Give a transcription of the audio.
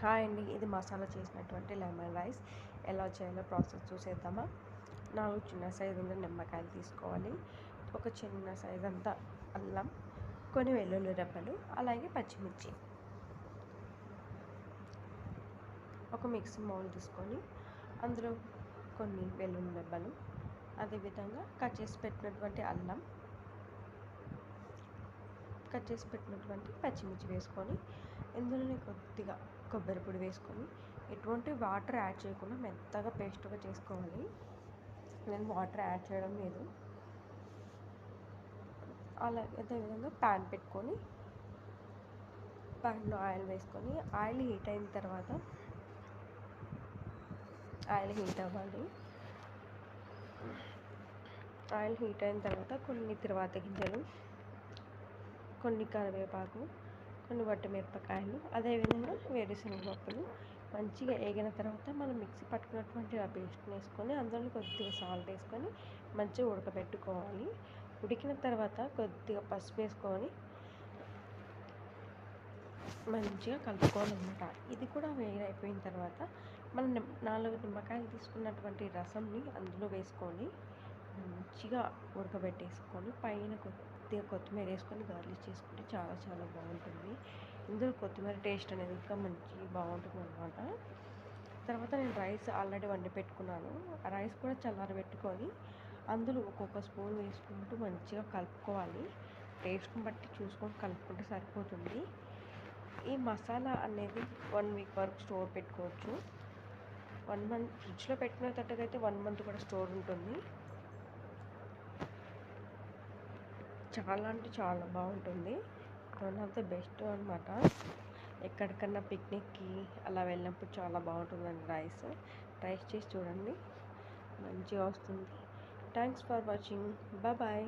Hi అండి, ఇది మసాలా చేసినటువంటి లెమన్ రైస్. ఎలా చేయాలో ప్రాసెస్ చూసేద్దామా. 4 చిన్న సైజు ఉన్న నిమ్మకాయలు తీసుకోవాలి. ఒక చిన్న సైజు అంతా అల్లం, కొన్ని వెల్లుల్లి రెబ్బలు, అలాగే పచ్చిమిర్చి. ఒక మిక్సీ బౌల్ తీసుకొని అందులో కొన్ని వెల్లుల్లి రెబ్బలు, అదేవిధంగా కట్ చేసి పెట్టినటువంటి అల్లం, కట్ చేసి పెట్టినటువంటి పచ్చిమిర్చి వేసుకొని ఇందులోనే కొద్దిగా కొబ్బరి పొడి వేసుకొని ఎటువంటి వాటర్ యాడ్ చేయకుండా మెత్తగా పేస్ట్గా చేసుకోవాలి. నేను వాటర్ యాడ్ చేయడం లేదు. అలాగే అదేవిధంగా ప్యాన్ పెట్టుకొని ప్యాన్లో ఆయిల్ వేసుకొని ఆయిల్ హీట్ అయిన తర్వాత ఆయిల్ హీట్ అవ్వాలి. ఆయిల్ హీట్ అయిన తర్వాత కొన్ని తిరువాత గింజలు, కొన్ని కరివేపాకు, కొన్ని వట్టిమిరపకాయలు, అదేవిధంగా వేరుశనగ పప్పులు మంచిగా వేగిన తర్వాత మనం మిక్సీ పట్టుకున్నటువంటి ఆ పేస్ట్ని వేసుకొని అందులో కొద్దిగా సాల్ట్ వేసుకొని మంచిగా ఉడకబెట్టుకోవాలి. ఉడికిన తర్వాత కొద్దిగా పసుపు వేసుకొని మంచిగా కలుపుకోవాలన్నమాట. ఇది కూడా వేరైపోయిన తర్వాత మనం 4 నిమ్మకాయలు తీసుకున్నటువంటి రసంని అందులో వేసుకొని మంచిగా ఉడకబెట్టేసుకొని పైన కొద్దిగా కొత్తిమీర వేసుకొని గార్లిష్ చేసుకుంటే చాలా చాలా బాగుంటుంది. ఇందులో కొత్తిమీర టేస్ట్ అనేది ఇంకా మంచి బాగుంటుంది అన్నమాట. తర్వాత నేను రైస్ ఆల్రెడీ వండి పెట్టుకున్నాను. ఆ రైస్ కూడా చల్లారబెట్టుకొని అందులో ఒక్కొక్క స్పూన్ వేసుకుంటూ మంచిగా కలుపుకోవాలి. టేస్ట్ని బట్టి చూసుకొని కలుపుకుంటే సరిపోతుంది. ఈ మసాలా అనేది 1 వీక్ వరకు స్టోర్ పెట్టుకోవచ్చు. 1 మంత్ ఫ్రిడ్జ్లో పెట్టినట్టయితే 1 మంత్ కూడా స్టోర్ ఉంటుంది. చాలా అంటే చాలా బాగుంటుంది. వన్ ఆఫ్ ద బెస్ట్ అనమాట. ఎక్కడికన్నా పిక్నిక్కి అలా వెళ్ళినప్పుడు చాలా బాగుంటుందండి రైస్. ట్రై చేసి చూడండి, మంచిగా వస్తుంది. Thanks for watching. బాయ్.